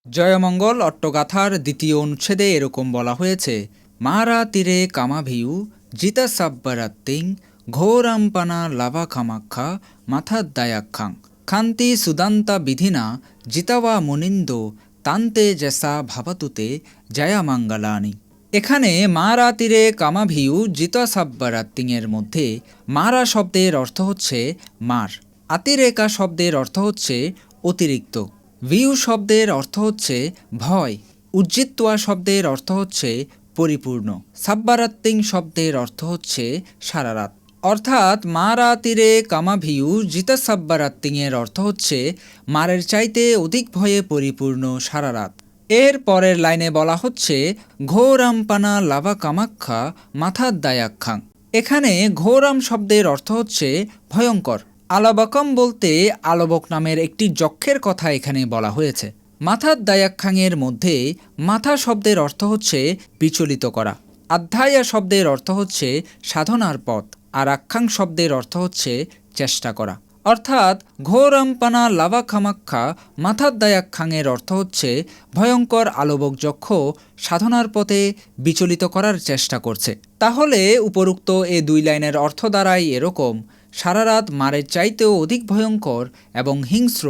জয়মঙ্গল অট্টগাথার দ্বিতীয় অনুচ্ছেদে এরকম বলা হয়েছে, মারা তীরে কামাভিউ জিতা সাব্বারাত্তিং ঘোরাম্পানা লাভা খামাক্ষা মাথার দায়াক্ষাং খান্তি সুদান্তা বিধিনা জিতাওয়া মুনিন্দো তান্তে জেসা ভাবাতুতে জয়ামাঙ্গালানি। এখানে মারা তীরে কামাভিউ জিতা সাব্বারাত্তিংয়ের মধ্যে মারা শব্দের অর্থ হচ্ছে মার, আতিরেকা শব্দের অর্থ হচ্ছে অতিরিক্ত, ভিউ শব্দের অর্থ হচ্ছে ভয়, উজ্জিত্ওয়া শব্দের অর্থ হচ্ছে পরিপূর্ণ, সাব্বারাত্তিং শব্দের অর্থ হচ্ছে সারারাত। অর্থাৎ মারা তীরে কামাভিউ জিতা সাব্বারাত্তিংয়ের অর্থ হচ্ছে মারের চাইতে অধিক ভয়ে পরিপূর্ণ সারারাত। এর পরের লাইনে বলা হচ্ছে ঘোরাম্পানা লাভা কামাক্ষা মাথার দায়াক্ষাং। এখানে ঘোরাম শব্দের অর্থ হচ্ছে ভয়ঙ্কর। আলাবাকম বলতে আলবক নামের একটি যক্ষের কথা এখানে বলা হয়েছে। মাথার দায়াক্ষাংয়ের মধ্যে মাথা শব্দের অর্থ হচ্ছে বিচলিত করা, আধ্যায়া শব্দের অর্থ হচ্ছে সাধনার পথ, আর আক্ষাং শব্দের অর্থ হচ্ছে চেষ্টা করা। অর্থাৎ ঘোরাম্পানা লাভা খামাক্ষা মাথার দায়াক্ষাংয়ের অর্থ হচ্ছে ভয়ঙ্কর আলবক যক্ষ সাধনার পথে বিচলিত করার চেষ্টা করছে। তাহলে উপরোক্ত এ দুই লাইনের অর্থ দাঁড়ায় এরকম, সারারাত মারের চাইতেও অধিক ভয়ঙ্কর এবং হিংস্র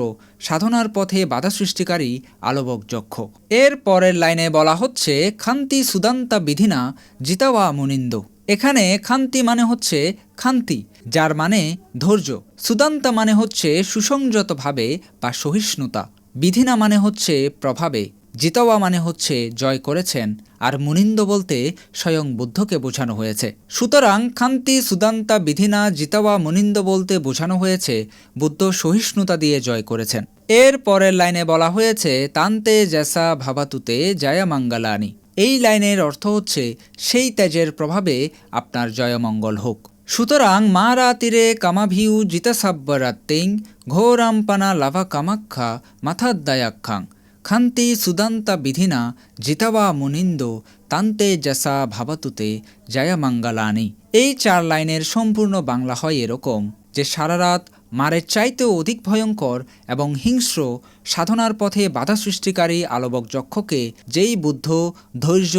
সাধনার পথে বাধা সৃষ্টিকারী আলবক যক্ষ। এর পরের লাইনে বলা হচ্ছে খান্তি সুদান্তা বিধিনা জিতাওয়া মুনিন্দ। এখানে খান্তি মানে হচ্ছে খান্তি, যার মানে ধৈর্য, সুদান্তা মানে হচ্ছে সুসংযতভাবে বা সহিষ্ণুতা, বিধিনা মানে হচ্ছে প্রভাবে, জিতাওয়া মানে হচ্ছে জয় করেছেন, আর মুনিন্দ বলতে স্বয়ং বুদ্ধকে বোঝানো হয়েছে। সুতরাং খান্তি সুদান্তা বিধিনা জিতাওয়া মুনিন্দ বলতে বোঝানো হয়েছে বুদ্ধ সহিষ্ণুতা দিয়ে জয় করেছেন। এর পরের লাইনে বলা হয়েছে তান্তে জেসা ভাবাতুতে জয়ামাঙ্গালানি। এই লাইনের অর্থ হচ্ছে সেই তেজের প্রভাবে আপনার জয়মঙ্গল হোক। সুতরাং মারা তীরে কামাভিউ জিতাসাব্বরাত্তিং ঘোরাম্পানা লাভা কামাক্ষা মাথার দায়াক্ষাং খান্তি সুদান্তা বিধিনা জিতাওয়া মুনিন্দ তান্তে জেসা ভাবাতুতে জয়ামাঙ্গালানি। এই চার লাইনের সম্পূর্ণ বাংলা হয় এরকম যে সারারাত মারের চাইতেও অধিক ভয়ঙ্কর এবং হিংস্র সাধনার পথে বাধা সৃষ্টিকারী আলবক যক্ষকে যেই বুদ্ধ ধৈর্য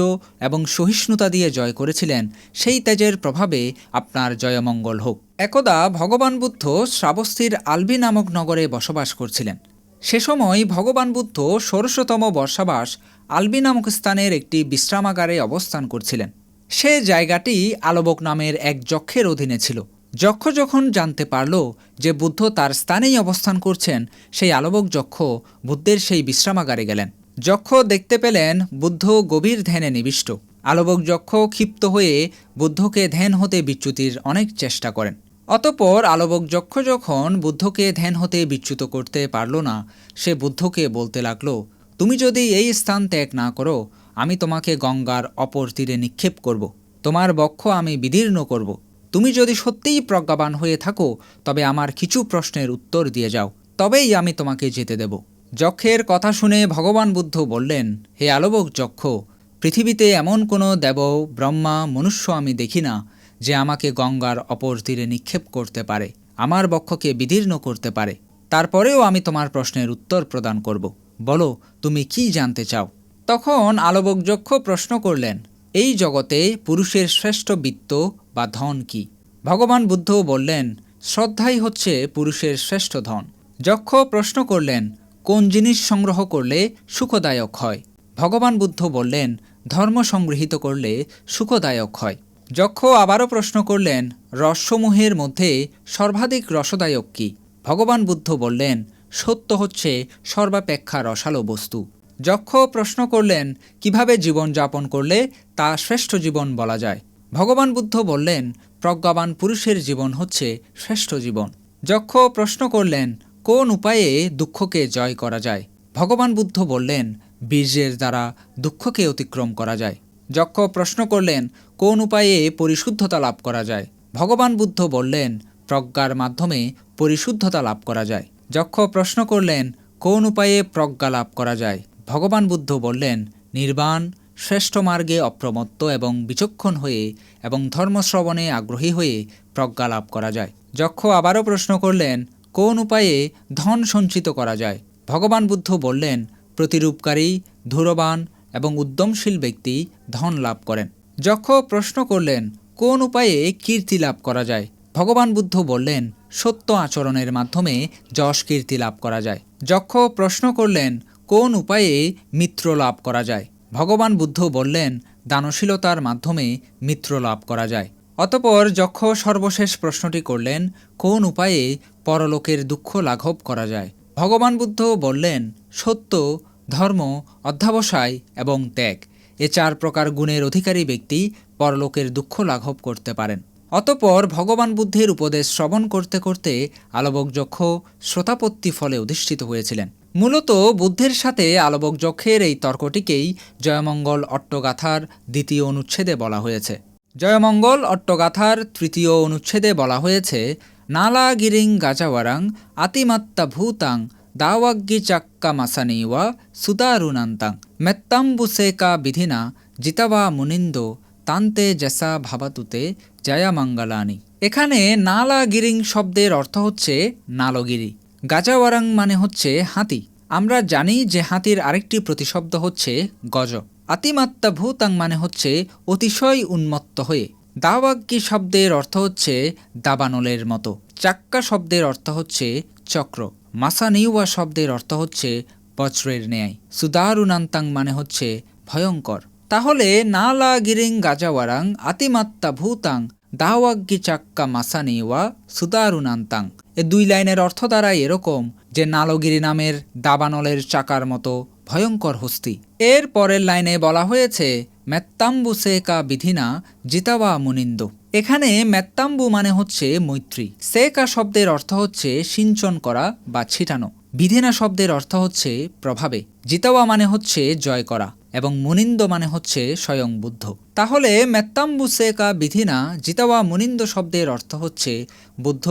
এবং সহিষ্ণুতা দিয়ে জয় করেছিলেন, সেই তেজের প্রভাবে আপনার জয়মঙ্গল হোক। একদা ভগবান বুদ্ধ শ্রাবস্তির আলবি নামক নগরে বসবাস করছিলেন। সে সময় ভগবান বুদ্ধ ষোড়শতম বর্ষাবাস আলবি নামক স্থানের একটি বিশ্রামাগারে অবস্থান করছিলেন। সে জায়গাটি আলবক নামের এক যক্ষের অধীনে ছিল। যক্ষ যখন জানতে পারল যে বুদ্ধ তার স্থানেই অবস্থান করছেন, সেই আলবক যক্ষ বুদ্ধের সেই বিশ্রামাগারে গেলেন। যক্ষ দেখতে পেলেন বুদ্ধ গভীর ধ্যানে নিবিষ্ট। আলবক যক্ষ ক্ষিপ্ত হয়ে বুদ্ধকে ধ্যান হতে বিচ্যুতির অনেক চেষ্টা করেন। অতঃপর আলবক যক্ষ যখন বুদ্ধকে ধ্যান হতে বিচ্যুত করতে পারল না, সে বুদ্ধকে বলতে লাগল, তুমি যদি এই স্থান ত্যাগ না করো, আমি তোমাকে গঙ্গার অপর তীরে নিক্ষেপ করব, তোমার বক্ষ আমি বিদীর্ণ করব। তুমি যদি সত্যিই প্রজ্ঞাবান হয়ে থাকো, তবে আমার কিছু প্রশ্নের উত্তর দিয়ে যাও, তবেই আমি তোমাকে যেতে দেব। যক্ষের কথা শুনে ভগবান বুদ্ধ বললেন, হে আলবক যক্ষ, পৃথিবীতে এমন কোনো দেব ব্রহ্মা মনুষ্য আমি দেখি না যে আমাকে গঙ্গার অপর তীরে নিক্ষেপ করতে পারে, আমার বক্ষকে বিদীর্ণ করতে পারে। তারপরেও আমি তোমার প্রশ্নের উত্তর প্রদান করব। বলো, তুমি কি জানতে চাও? তখন আলবক যক্ষ প্রশ্ন করলেন, এই জগতে পুরুষের শ্রেষ্ঠ বিত্ত বা ধন কি? ভগবান বুদ্ধ বললেন, শ্রদ্ধাই হচ্ছে পুরুষের শ্রেষ্ঠ ধন। যক্ষ প্রশ্ন করলেন, কোন জিনিস সংগ্রহ করলে সুখদায়ক হয়? ভগবান বুদ্ধ বললেন, ধর্ম সংগৃহীত করলে সুখদায়ক হয়। যক্ষ আবারও প্রশ্ন করলেন, রসসমূহের মধ্যে সর্বাধিক রসদায়ক কি? ভগবান বুদ্ধ বললেন, সত্য হচ্ছে সর্বাপেক্ষা রসালো বস্তু। যক্ষ প্রশ্ন করলেন, কিভাবে জীবন যাপন করলে তা শ্রেষ্ঠ জীবন বলা যায়? ভগবান বুদ্ধ বললেন, প্রজ্ঞাবান পুরুষের জীবন হচ্ছে শ্রেষ্ঠ জীবন। যক্ষ প্রশ্ন করলেন, কোন উপায়ে দুঃখকে জয় করা যায়? ভগবান বুদ্ধ বললেন, বীর্যের দ্বারা দুঃখকে অতিক্রম করা যায়। যক্ষ প্রশ্ন করলেন, কোন উপায়ে পরিশুদ্ধতা লাভ করা যায়? ভগবান বুদ্ধ বললেন, প্রজ্ঞার মাধ্যমে পরিশুদ্ধতা লাভ করা যায়। যক্ষ প্রশ্ন করলেন, কোন উপায়ে প্রজ্ঞা লাভ করা যায়? ভগবান বুদ্ধ বললেন, নির্বাণ শ্রেষ্ঠ মার্গে অপ্রমত্ত এবং বিচক্ষণ হয়ে এবং ধর্মশ্রবণে আগ্রহী হয়ে প্রজ্ঞা লাভ করা যায়। যক্ষ আবারও প্রশ্ন করলেন, কোন উপায়ে ধন সঞ্চিত করা যায়? ভগবান বুদ্ধ বললেন, প্রতিরূপকারী, ধূরবান এবং উদ্যমশীল ব্যক্তি ধন লাভ করেন। যক্ষ প্রশ্ন করলেন, কোন উপায়ে কীর্তি লাভ করা যায়? ভগবান বুদ্ধ বললেন, সত্য আচরণের মাধ্যমে যশ কীর্তি লাভ করা যায়। যক্ষ প্রশ্ন করলেন, কোন উপায়ে মিত্র লাভ করা যায়? ভগবান বুদ্ধ বললেন, দানশীলতার মাধ্যমে মিত্র লাভ করা যায়। অতঃপর যক্ষ সর্বশেষ প্রশ্নটি করলেন, কোন উপায়ে পরলোকের দুঃখ লাঘব করা যায়? ভগবান বুদ্ধ বললেন, সত্য, ধর্ম, অধ্যবসায় এবং ত্যাগ, এ 4 প্রকার গুণের অধিকারী ব্যক্তি পরলোকের দুঃখ লাঘব করতে পারেন। অতঃপর ভগবান বুদ্ধের উপদেশ শ্রবণ করতে করতে আলবক যক্ষ শ্রোতাপত্তি ফলে অধিষ্ঠিত হয়েছিলেন। মূলত বুদ্ধের সাথে আলবক যক্ষের এই তর্কটিকেই জয়মঙ্গল অট্টগাথার 2য় অনুচ্ছেদে বলা হয়েছে। জয়মঙ্গল অট্টগাথার 3য় অনুচ্ছেদে বলা হয়েছে, নালাগিরিং গাজাওয়ারাং আতিমাত্তা ভূতাং দাওয়াগ্গি চাক্কা মাসানিওয়া সুদারুনান্তাং মেত্তাম্বুসেকা বিধিনা জিতাবা মুনিন্দো তান্তে জেসা ভাবাতুতে জয়ামঙ্গলানি। এখানে নালাগিরিং শব্দের অর্থ হচ্ছে নালগিরি, গাজাওয়ারাং মানে হচ্ছে হাতি। আমরা জানি যে হাতির আরেকটি প্রতিশব্দ হচ্ছে গজ। আতিমাত্তা ভূতাং মানে হচ্ছে অতিশয় উন্মত্ত হয়ে। দাওয়াগ্গি শব্দের অর্থ হচ্ছে দাবানলের মতো। চাক্কা শব্দের অর্থ হচ্ছে চক্র। মাসানিওয়া শব্দের অর্থ হচ্ছে বজ্রের ন্যায়। সুদারুনান্তাং মানে হচ্ছে ভয়ঙ্কর। তাহলে নালাগিরিং গাজাওয়ারাং আতিমাত্তা ভূতাং দাওয়াগ্গি চাক্কা মাসানিওয়া সুদারুনান্তাং। এ 2 লাইনের অর্থ দাঁড়ায় এরকম যে নালগিরি নামের দাবানলের চাকার মতো ভয়ঙ্কর হস্তি। এর পরের লাইনে বলা হয়েছে, মেত্তাম্বুসেকা বিধিনা জিতাবা মুনিন্দো। এখানে মেত্তাম্বু মানে হচ্ছে মৈত্রী। সেকা শব্দের অর্থ হচ্ছে সিঞ্চন করা বা ছিটানো। বিধিনা শব্দের অর্থ হচ্ছে প্রভাবে। জিতাওয়া মানে হচ্ছে জয় করা এবং মুনিন্দ মানে হচ্ছে স্বয়ং বুদ্ধ। তাহলে মেত্তাম্বুসেকা বিধিনা জিতাওয়া মুনিন্দ শব্দের অর্থ হচ্ছে বুদ্ধ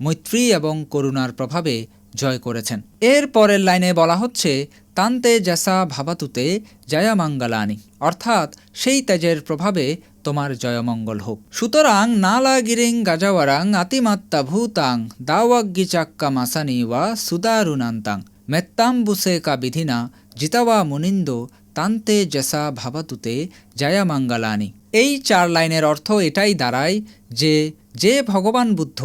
মৈত্রী এবং করুণার প্রভাবে জয় করেছেন। এর পরের লাইনে বলা হচ্ছে, তান্তে জেসা ভাবাতুতে জয়ামঙ্গলানি, অর্থাৎ সেই তেজের প্রভাবে তোমার জয়মঙ্গল হোক। সুতরাং নালাগিরিং গাজাওয়ারাং আতিমাত্তা ভূতাং দাওয়াগ্গি চাক্কা মাসানিওয়া সুদারুনান্তাং মেত্তাম্বুসেকা বিধিনা জিতাওয়া মুনিন্দো তান্তে জেসা ভাবাতুতে জয়ামঙ্গলানি। এই 4 লাইনের অর্থ এটাই দাঁড়ায় যে ভগবান বুদ্ধ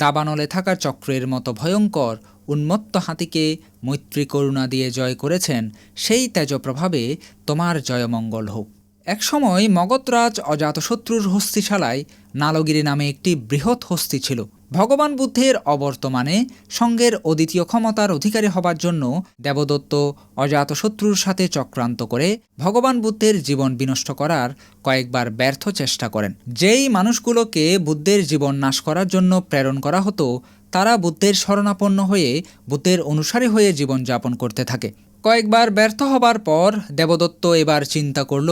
দাবানলে থাকা চক্রের মতো ভয়ঙ্কর উন্মত্ত হাতিকে মৈত্রী করুণা দিয়ে জয় করেছেন, সেই তেজপ্রভাবে তোমার জয়মঙ্গল হোক। একসময় মগধরাজ অজাতশত্রুর হস্তিশালায় নালগিরি নামে একটি বৃহৎ হস্তি ছিল। ভগবান বুদ্ধের অবর্তমানে সঙ্গের অদ্বিতীয় ক্ষমতার অধিকারী হবার জন্য দেবদত্ত অজাতশত্রুর সাথে চক্রান্ত করে ভগবান বুদ্ধের জীবন বিনষ্ট করার কয়েকবার ব্যর্থ চেষ্টা করেন। যেই মানুষগুলোকে বুদ্ধের জীবন নাশ করার জন্য প্রেরণ করা হতো, তারা বুদ্ধের শরণাপন্ন হয়ে বুদ্ধের অনুসারী হয়ে জীবনযাপন করতে থাকে। কয়েকবার ব্যর্থ হবার পর দেবদত্ত এবার চিন্তা করল,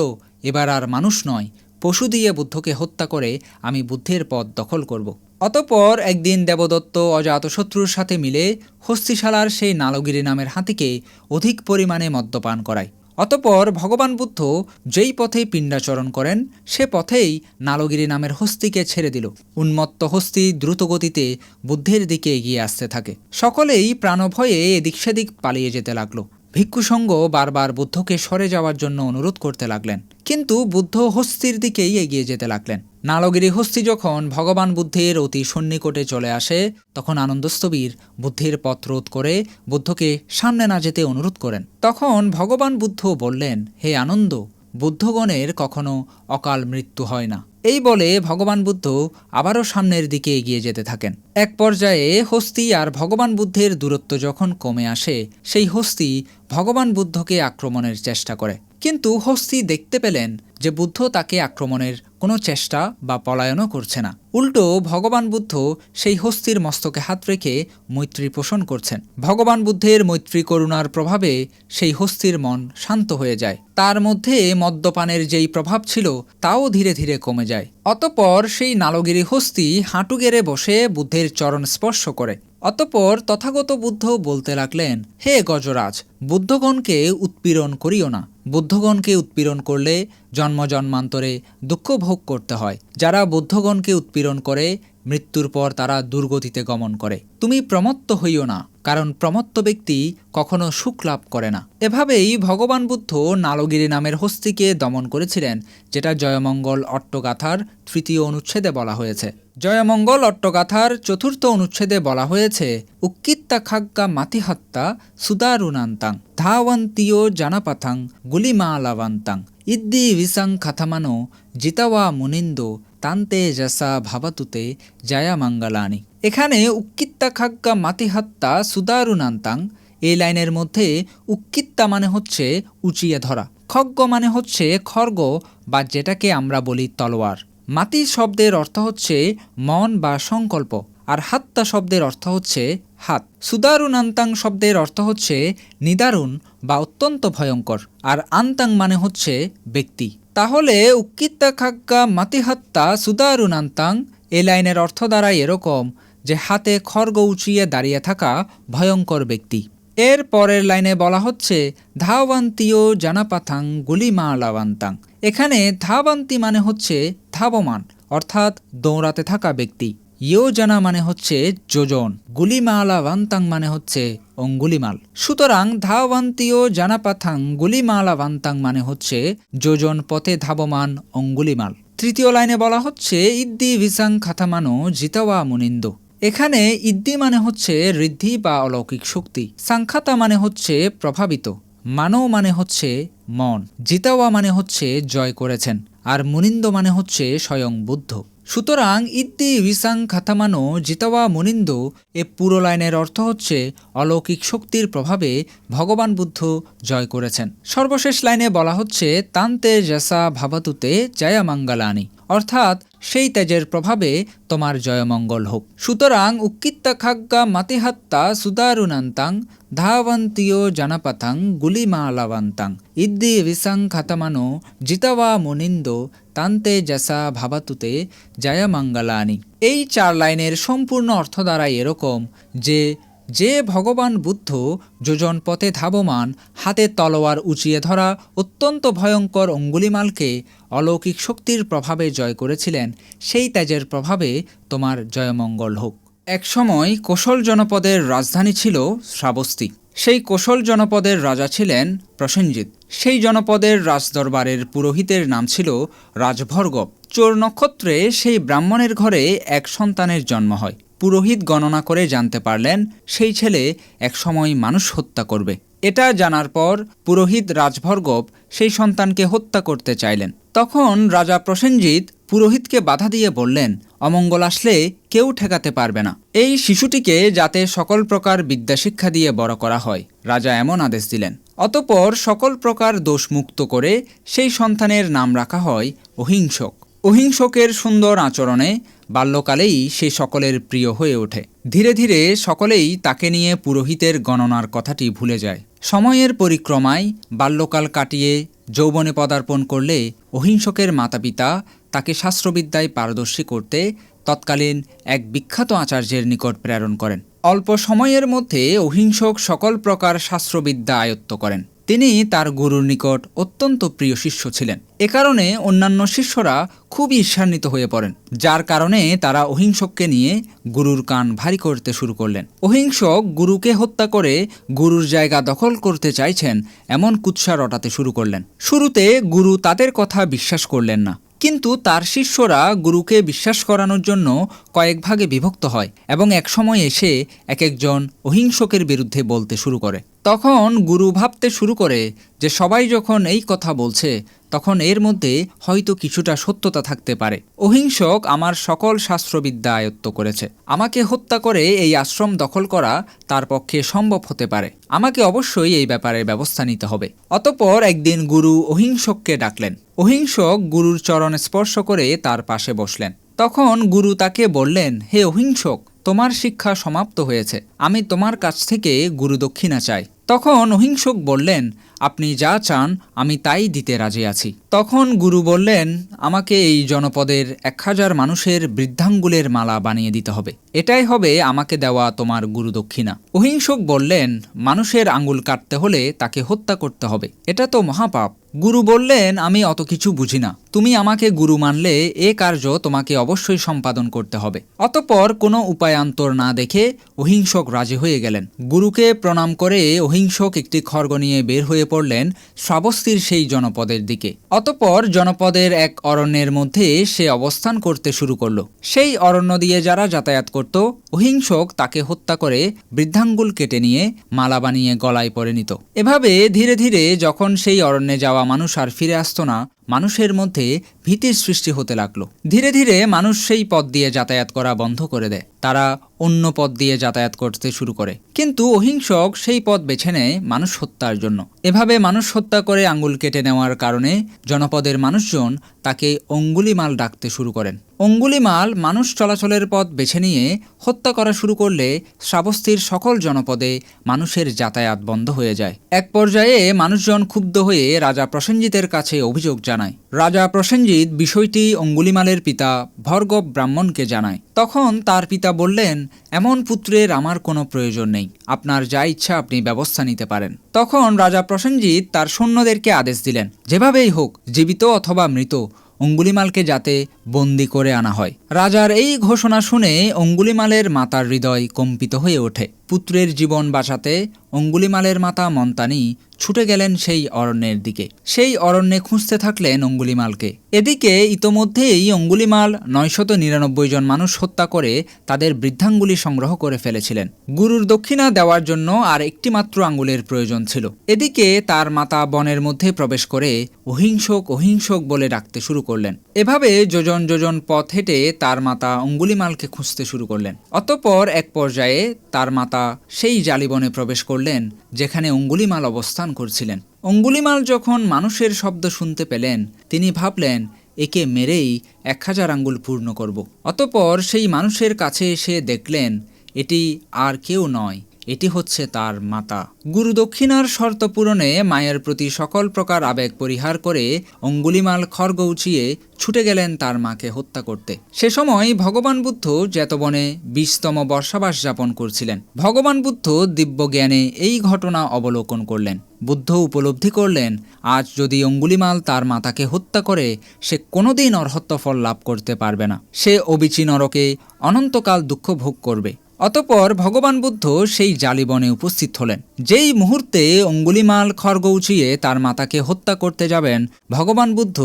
এবার আর মানুষ নয়, পশু দিয়ে বুদ্ধকে হত্যা করে আমি বুদ্ধের পদ দখল করব। অতঃপর একদিন দেবদত্ত অজাতশত্রুর সাথে মিলে হস্তিশালার সেই নালগিরি নামের হাতিকে অধিক পরিমাণে মদ্যপান করায়। অতঃপর ভগবান বুদ্ধ যেই পথে পিণ্ডাচরণ করেন, সে পথেই নালগিরি নামের হস্তিকে ছেড়ে দিল। উন্মত্ত হস্তি দ্রুতগতিতে বুদ্ধের দিকে এগিয়ে আসতে থাকে। সকলেই প্রাণভয়ে এদিক সেদিক পালিয়ে যেতে লাগলো। ভিক্ষুসঙ্গ বারবার বুদ্ধকে সরে যাওয়ার জন্য অনুরোধ করতে লাগলেন, কিন্তু বুদ্ধ হস্তির দিকেই এগিয়ে যেতে লাগলেন। নালগিরি হস্তি যখন ভগবান বুদ্ধের অতি সন্নিকটে চলে আসে, তখন আনন্দস্থবির বুদ্ধের পথ রোধ করে বুদ্ধকে সামনে না যেতে অনুরোধ করেন। তখন ভগবান বুদ্ধ বললেন, হে আনন্দ, বুদ্ধগণের কখনো অকাল মৃত্যু হয় না। এই বলে ভগবান বুদ্ধ আবারও সামনের দিকে এগিয়ে যেতে থাকেন। এক পর্যায়ে হস্তি আর ভগবান বুদ্ধের দূরত্ব যখন কমে আসে, সেই হস্তি ভগবান বুদ্ধকে আক্রমণের চেষ্টা করে। কিন্তু হস্তি দেখতে পেলেন যে বুদ্ধ তাকে আক্রমণের কোনো চেষ্টা বা পলায়নও করছে না। উল্টো ভগবান বুদ্ধ সেই হস্তির মস্তকে হাত রেখে মৈত্রী পোষণ করছেন। ভগবান বুদ্ধের মৈত্রী করুণার প্রভাবে সেই হস্তির মন শান্ত হয়ে যায়। তার মধ্যে মদ্যপানের যেই প্রভাব ছিল তাও ধীরে ধীরে কমে যায়। অতঃপর সেই নালগিরি হস্তি হাঁটু গেড়ে বসে বুদ্ধের চরণ স্পর্শ করে। অতঃপর তথাগত বুদ্ধ বলতে লাগলেন, হে গজরাজ, বুদ্ধগণকে উৎপীড়ন করিও না। বুদ্ধগণকে উৎপীড়ন করলে জন্ম জন্মান্তরে দুঃখ ভোগ করতে হয়। যারা বুদ্ধগণকে উৎপীড়ন করে মৃত্যুর পর তারা দুর্গতিতে গমন করে। তুমি প্রমত্ত হইও না, কারণ প্রমত্ত ব্যক্তি কখনো সুখ লাভ করে না। এভাবেই ভগবান বুদ্ধ নালগিরি নামের হস্তিকে দমন করেছিলেন, যেটা জয়মঙ্গল অট্টগাথার 3য় অনুচ্ছেদে বলা হয়েছে। জয়মঙ্গল অট্টগাথার 4র্থ অনুচ্ছেদে বলা হয়েছে, উক্কিত্তা খাগ্গা মাতিহাত্তা সুদারুনান্তাং ধাওয়ন্তীয় জানাপাথাং গুলিমালাবান্তাং ইদ্দি বিসাং খাথামানো জিতাওয়া মুনিন্দো তান্তে যসা ভাবাতুতে জয়া মঙ্গলানি। এখানে উক্কিত্তা খাগ্গা মাতিহাত্তা সুদারুনান্তাং, এই লাইনের মধ্যে উক্কিত্তা মানে হচ্ছে উঁচিয়ে ধরা, খগ্গ মানে হচ্ছে খর্গ বা যেটাকে আমরা বলি তলোয়ার, মাতি শব্দের অর্থ হচ্ছে মন বা সংকল্প, আর হাত্তা শব্দের অর্থ হচ্ছে হাত। সুদারুনান্তাং শব্দের অর্থ হচ্ছে নিদারুণ বা অত্যন্ত ভয়ঙ্কর, আর আন্তাং মানে হচ্ছে ব্যক্তি। তাহলে উক্কিত্তা খাগ্গা মাতিহাত্তা সুদারুনান্তাং এই লাইনের অর্থ দ্বারা এরকম যে হাতে খড়গ উঁচিয়ে দাঁড়িয়ে থাকা ভয়ঙ্কর ব্যক্তি। এর পরের লাইনে বলা হচ্ছে ধাওয়ান্তীয় জানাপাথাং গুলিমালাবান্তাং। এখানে ধাবান্তি মানে হচ্ছে ধাবমান, অর্থাৎ দৌড়াতে থাকা ব্যক্তি। ইয়োজানা মানে হচ্ছে যোজন, গুলিমালাবান্তাং মানে হচ্ছে অঙ্গুলিমাল। সুতরাং ধাওয়ান্তীয় জানাপাথাং গুলিমালাবান্তাং মানে হচ্ছে যোজন পথে ধাবমান অঙ্গুলিমাল। 3য় লাইনে বলা হচ্ছে ইদ্দি ভিসাং খাথামানো জিতাওয়া মুনিন্দো। এখানে ইদ্দি মানে হচ্ছে ঋদ্ধি বা অলৌকিক শক্তি, সাংখাতা মানে হচ্ছে প্রভাবিত, মানও মানে হচ্ছে মন, জিতাওয়া মানে হচ্ছে জয় করেছেন, আর মুনিন্দ মানে হচ্ছে স্বয়ং বুদ্ধ। সুতরাং ইদ্দি ভিসাং খাথামানো জিতাওয়া মুনিন্দ এ পুরো লাইনের অর্থ হচ্ছে অলৌকিক শক্তির প্রভাবে ভগবান বুদ্ধ জয় করেছেন। সর্বশেষ লাইনে বলা হচ্ছে তান্তে যসা ভাবাতুতে জয়া মঙ্গলানি, অর্থাৎ সেই তেজের প্রভাবে তোমার জয়মঙ্গল হোক। সুতরাং উক্কিত্তা খাগ্গা মাতিহাত্তা সুদারুনান্তাং ধাওয়ন্তীয় জানাপাথাং গুলিমালাবান্তাং ইদ্দি ভিসাং খাতামানো জিতাওয়া মুনিন্দো তান্তে যসা ভাবাতুতে জয়া মঙ্গলানি। এই 4 লাইনের সম্পূর্ণ অর্থ দ্বারাই এরকম যে ভগবান বুদ্ধ যোজন পথে ধাবমান হাতে তলোয়ার উঁচিয়ে ধরা অত্যন্ত ভয়ঙ্কর অঙ্গুলিমালকে অলৌকিক শক্তির প্রভাবে জয় করেছিলেন, সেই তেজের প্রভাবে তোমার জয়মঙ্গল হোক। একসময় কোশল জনপদের রাজধানী ছিল শ্রাবস্তি। সেই কোশল জনপদের রাজা ছিলেন প্রসেনজিৎ। সেই জনপদের রাজদরবারের পুরোহিতের নাম ছিল রাজভর্গব। চোর নক্ষত্রে সেই ব্রাহ্মণের ঘরে এক সন্তানের জন্ম হয়। পুরোহিত গণনা করে জানতে পারলেন সেই ছেলে একসময় মানুষ হত্যা করবে। এটা জানার পর পুরোহিত রাজভর্গব সেই সন্তানকে হত্যা করতে চাইলেন। তখন রাজা প্রসেনজিৎ পুরোহিতকে বাধা দিয়ে বললেন, অমঙ্গল আসলে কেউ ঠেকাতে পারবে না। এই শিশুটিকে যাতে সকল প্রকার বিদ্যাশিক্ষা দিয়ে বড় করা হয়, রাজা এমন আদেশ দিলেন। অতঃপর সকল প্রকার দোষমুক্ত করে সেই সন্তানের নাম রাখা হয় অহিংসক। অহিংসকের সুন্দর আচরণে বাল্যকালেই সে সকলের প্রিয় হয়ে ওঠে। ধীরে ধীরে সকলেই তাকে নিয়ে পুরোহিতের গণনার কথাটি ভুলে যায়। সময়ের পরিক্রমায় বাল্যকাল কাটিয়ে যৌবনে পদার্পণ করলে অহিংসকের মাতাপিতা তাকে শাস্ত্রবিদ্যায় পারদর্শী করতে তৎকালীন এক বিখ্যাত আচার্যের নিকট প্রেরণ করেন। অল্প সময়ের মধ্যে অহিংসক সকল প্রকার শাস্ত্রবিদ্যা আয়ত্ত করেন। তিনি তার গুরুর নিকট অত্যন্ত প্রিয় শিষ্য ছিলেন। এ কারণে অন্যান্য শিষ্যরা খুবই ঈর্ষান্বিত হয়ে পড়েন, যার কারণে তারা অহিংসককে নিয়ে গুরুর কান ভারী করতে শুরু করলেন। অহিংসক গুরুকে হত্যা করে গুরুর জায়গা দখল করতে চাইছেন এমন কুৎসা রটাতে শুরু করলেন। শুরুতে গুরু তাদের কথা বিশ্বাস করলেন না, কিন্তু তার শিষ্যরা গুরুকে বিশ্বাস করানোর জন্য কয়েক ভাগে বিভক্ত হয় এবং একসময় এসে এক একজন অহিংসকের বিরুদ্ধে বলতে শুরু করে। তখন গুরু ভাবতে শুরু করে যে সবাই যখন এই কথা বলছে তখন এর মধ্যে হয়তো কিছুটা সত্যতা থাকতে পারে। অহিংসক আমার সকল শাস্ত্রবিদ্যা আয়ত্ত করেছে, আমাকে হত্যা করে এই আশ্রম দখল করা তার পক্ষে সম্ভব হতে পারে। আমাকে অবশ্যই এই ব্যাপারে ব্যবস্থা নিতে হবে। অতঃপর একদিন গুরু অহিংসককে ডাকলেন। অহিংসক গুরুর চরণ স্পর্শ করে তার পাশে বসলেন। তখন গুরু তাকে বললেন, হে অহিংসক, তোমার শিক্ষা সমাপ্ত হয়েছে, আমি তোমার কাছ থেকে গুরু দক্ষিণা চাই। তখন অহিংসক বললেন, আপনি যা চান আমি তাই দিতে রাজি আছি। তখন গুরু বললেন, আমাকে এই জনপদের 1000 মানুষের বৃদ্ধাঙ্গুলের মালা বানিয়ে দিতে হবে, এটাই হবে আমাকে দেওয়া তোমার গুরু দক্ষিণা। অহিংসক বললেন, মানুষের আঙ্গুল কাটতে হলে তাকে হত্যা করতে হবে, এটা তো মহাপাপ। গুরু বললেন, আমি অত কিছু বুঝি না, তুমি আমাকে গুরু মানলে এ কার্য তোমাকে অবশ্যই সম্পাদন করতে হবে। অতঃপর কোনো উপায়ান্তর না দেখে অহিংসক রাজি হয়ে গেলেন। গুরুকে প্রণাম করে অহিংসক একটি খড়গ নিয়ে বের হয়ে পড়লেন শ্রাবস্তীর সেই জনপদের দিকে। অতঃপর জনপদের এক অরণ্যের মধ্যে সে অবস্থান করতে শুরু করলো। সেই অরণ্য দিয়ে যারা যাতায়াত করত, অহিংসক তাকে হত্যা করে বৃদ্ধাঙ্গুল কেটে নিয়ে মালা বানিয়ে গলায় পরে নিত। এভাবে ধীরে ধীরে যখন সেই অরণ্যে যাওয়া মানুষ আর ফিরে আসতো না, মানুষের মধ্যে ভীতির সৃষ্টি হতে লাগলো। ধীরে ধীরে মানুষ সেই পথ দিয়ে যাতায়াত করা বন্ধ করে দেয়, তারা অন্য পথ দিয়ে যাতায়াত করতে শুরু করে। কিন্তু অহিংসক সেই পথ বেছে নেয় মানুষ হত্যার জন্য। এভাবে মানুষ হত্যা করে আঙ্গুল কেটে নেওয়ার কারণে জনপদের মানুষজন তাকে অঙ্গুলিমাল ডাকতে শুরু করেন। অঙ্গুলিমাল মানুষ চলাচলের পথ বেছে নিয়ে হত্যা করা শুরু করলে শ্রাবস্তীর সকল জনপদে মানুষের যাতায়াত বন্ধ হয়ে যায়। এক পর্যায়ে মানুষজন ক্ষুব্ধ হয়ে রাজা প্রসেনজিতের কাছে অভিযোগ জানায়। রাজা প্রসেনজিৎ বিষয়টি অঙ্গুলিমালের পিতা ভর্গব ব্রাহ্মণকে জানায়। তখন তার পিতা বললেন, এমন পুত্রের আমার কোনো প্রয়োজন নেই, আপনার যা ইচ্ছা আপনি ব্যবস্থা নিতে পারেন। তখন রাজা প্রসেনজিৎ তার সৈন্যদেরকে আদেশ দিলেন, যেভাবেই হোক জীবিত অথবা মৃত অঙ্গুলিমালকে যাতে বন্দি করে আনা হয়। রাজার এই ঘোষণা শুনে অঙ্গুলিমালের মাতার হৃদয় কম্পিত হয়ে ওঠে। পুত্রের জীবন বাঁচাতে অঙ্গুলিমালের মাতা মন্তানি ছুটে গেলেন সেই অরণ্যের দিকে। সেই অরণ্যে খুঁজতে থাকলেন অঙ্গুলিমালকে। এদিকে ইতোমধ্যেই অঙ্গুলিমাল 999 জন মানুষ হত্যা করে তাদের বৃদ্ধাঙ্গুলি সংগ্রহ করে ফেলেছিলেন। গুরুর দক্ষিণা দেওয়ার জন্য আর একটি মাত্র আঙ্গুলের প্রয়োজন ছিল। এদিকে তার মাতা বনের মধ্যে প্রবেশ করে অহিংসক অহিংসক বলে ডাকতে শুরু করলেন। এভাবে যোজন যোজন পথ হেঁটে তার মাতা অঙ্গুলিমালকে খুঁজতে শুরু করলেন। অতঃপর এক পর্যায়ে তার মাতা সেই জালিবনে প্রবেশ করলেন যেখানে অঙ্গুলিমাল অবস্থান করছিলেন। অঙ্গুলিমাল যখন মানুষের শব্দ শুনতে পেলেন, তিনি ভাবলেন, একে মেরেই 1000 আঙ্গুল পূর্ণ করব। অতঃপর সেই মানুষের কাছে এসে দেখলেন এটি আর কেউ নয়, এটি হচ্ছে তার মাতা। গুরু দক্ষিণার শর্ত পূরণে মায়ের প্রতি সকল প্রকার আবেগ পরিহার করে অঙ্গুলিমাল খড়গ উঁচিয়ে ছুটে গেলেন তার মাকে হত্যা করতে। সে সময় ভগবান বুদ্ধ জেতবনে 20তম বর্ষাবাস যাপন করছিলেন। ভগবান বুদ্ধ দিব্য জ্ঞানে এই ঘটনা অবলোকন করলেন। বুদ্ধ উপলব্ধি করলেন, আজ যদি অঙ্গুলিমাল তার মাতাকে হত্যা করে, সে কোনোদিন অর্হত্য ফল লাভ করতে পারবে না। সে অবিচি নরকে অনন্তকাল দুঃখ ভোগ করবে। অতঃপর ভগবান বুদ্ধ সেই জালিবনে উপস্থিত হলেন। যেই মুহূর্তে অঙ্গুলিমাল খড়গ উঁচিয়ে তার মাতাকে হত্যা করতে যাবেন, ভগবান বুদ্ধ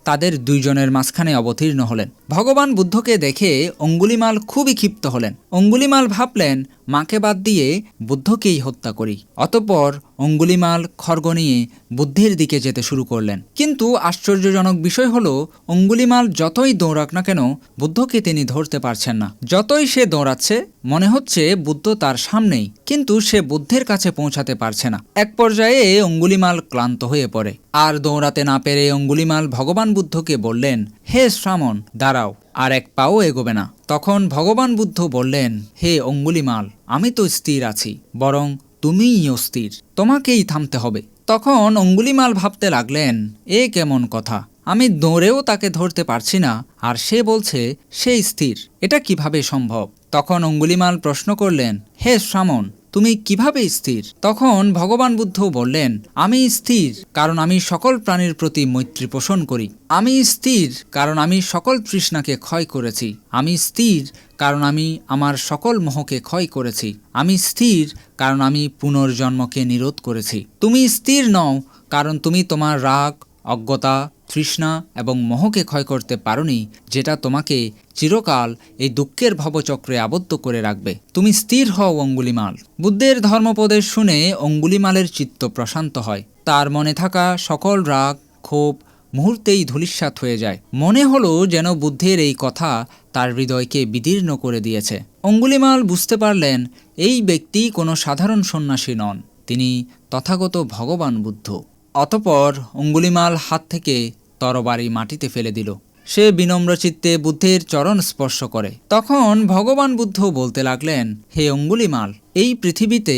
তাদের দুইজনের মাঝখানে অবতীর্ণ হলেন। ভগবান বুদ্ধকে দেখে অঙ্গুলিমাল খুবই ক্ষিপ্ত হলেন। অঙ্গুলিমাল ভাবলেন, মাকে বাদ দিয়ে বুদ্ধকেই হত্যা করি। অতঃপর অঙ্গুলিমাল খড়গ নিয়ে বুদ্ধের দিকে যেতে শুরু করলেন। কিন্তু আশ্চর্যজনক বিষয় হলো, অঙ্গুলিমাল যতই দৌড়াক না কেন বুদ্ধকে তিনি ধরতে পারছেন না। যতই সে দৌড়াচ্ছে মনে হচ্ছে বুদ্ধ তার সামনেই, কিন্তু সে বুদ্ধের কাছে পৌঁছাতে পারছে না। এক পর্যায়ে অঙ্গুলিমাল ক্লান্ত হয়ে পড়ে। আর দৌড়াতে না পেরে অঙ্গুলিমাল ভগবান বুদ্ধকে বললেন, হে শ্রামণ, দাঁড়াও, আর এক পাও এগোবে না। তখন ভগবান বুদ্ধ বললেন, হে অঙ্গুলিমাল, আমি তো স্থির আছি, বরং তুমিই অস্থির, তোমাকেই থামতে হবে। তখন অঙ্গুলিমাল ভাবতে লাগলেন, এ কেমন কথা, আমি দৌড়েও তাকে ধরতে পারছি না, আর সে বলছে সে স্থির, এটা কিভাবে সম্ভব? তখন অঙ্গুলিমাল প্রশ্ন করলেন, হে শ্রামণ, তুমি কিভাবে স্থির? তখন ভগবান বুদ্ধ বললেন, আমি স্থির কারণ আমি সকল প্রাণীর প্রতি মৈত্রী পোষণ করি। আমি স্থির কারণ আমি সকল তৃষ্ণাকে ক্ষয় করেছি। আমি স্থির কারণ আমি আমার সকল মোহকে ক্ষয় করেছি। আমি স্থির কারণ আমি পুনর্জন্মকে নিরোধ করেছি। তুমি স্থির নও কারণ তুমি তোমার রাগ, অজ্ঞতা, তৃষ্ণা এবং মোহকে ক্ষয় করতে পারোনি, যেটা তোমাকে চিরকাল এই দুঃখের ভবচক্রে আবদ্ধ করে রাখবে। তুমি স্থির হও অঙ্গুলিমাল। বুদ্ধের ধর্মোপদেশ শুনে অঙ্গুলিমালের চিত্ত প্রশান্ত হয়। তার মনে থাকা সকল রাগ, ক্ষোভ মুহূর্তেই ধূলিসাৎ হয়ে যায়। মনে হলো যেন বুদ্ধের এই কথা তার হৃদয়কে বিদীর্ণ করে দিয়েছে। অঙ্গুলিমাল বুঝতে পারলেন, এই ব্যক্তি কোনো সাধারণ সন্ন্যাসী নন, তিনি তথাগত ভগবান বুদ্ধ। অতঃপর অঙ্গুলিমাল হাত থেকে তরবারি মাটিতে ফেলে দিল। সে বিনম্র চিত্তে বুদ্ধের চরণ স্পর্শ করে। তখন ভগবান বুদ্ধ বলতে লাগলেন, হে অঙ্গুলিমাল, এই পৃথিবীতে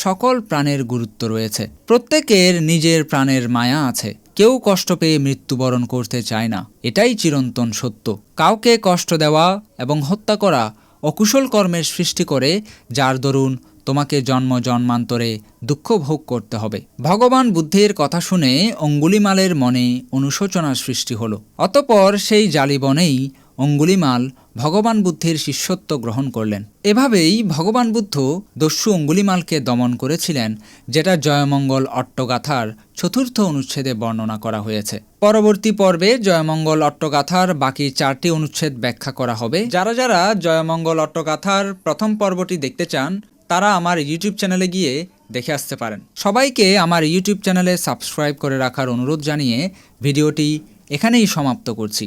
সকল প্রাণের গুরুত্ব রয়েছে। প্রত্যেকের নিজের প্রাণের মায়া আছে। কেউ কষ্ট পেয়ে মৃত্যুবরণ করতে চায় না, এটাই চিরন্তন সত্য। কাউকে কষ্ট দেওয়া এবং হত্যা করা অকুশল কর্মের সৃষ্টি করে, যার দরুন তোমাকে জন্ম জন্মান্তরে দুঃখ ভোগ করতে হবে। ভগবান বুদ্ধের কথা শুনে অঙ্গুলিমালের মনে অনুশোচনার সৃষ্টি হলো। অতঃপর সেই জালিবনেই অঙ্গুলিমাল ভগবান বুদ্ধের শিষ্যত্ব গ্রহণ করলেন। এভাবেই ভগবান বুদ্ধ দস্যু অঙ্গুলিমালকে দমন করেছিলেন, যেটা জয়মঙ্গল অট্টগাথার ৪র্থ অনুচ্ছেদে বর্ণনা করা হয়েছে। পরবর্তী পর্বে জয়মঙ্গল অট্টগাথার বাকি 4টি অনুচ্ছেদ ব্যাখ্যা করা হবে। যারা যারা জয়মঙ্গল অট্টগাথার প্রথম পর্বটি দেখতে চান, তারা আমার ইউটিউব চ্যানেলে গিয়ে দেখে আসতে পারেন। সবাইকে আমার ইউটিউব চ্যানেলে সাবস্ক্রাইব করে রাখার অনুরোধ জানিয়ে ভিডিওটি এখানেই সমাপ্ত করছি।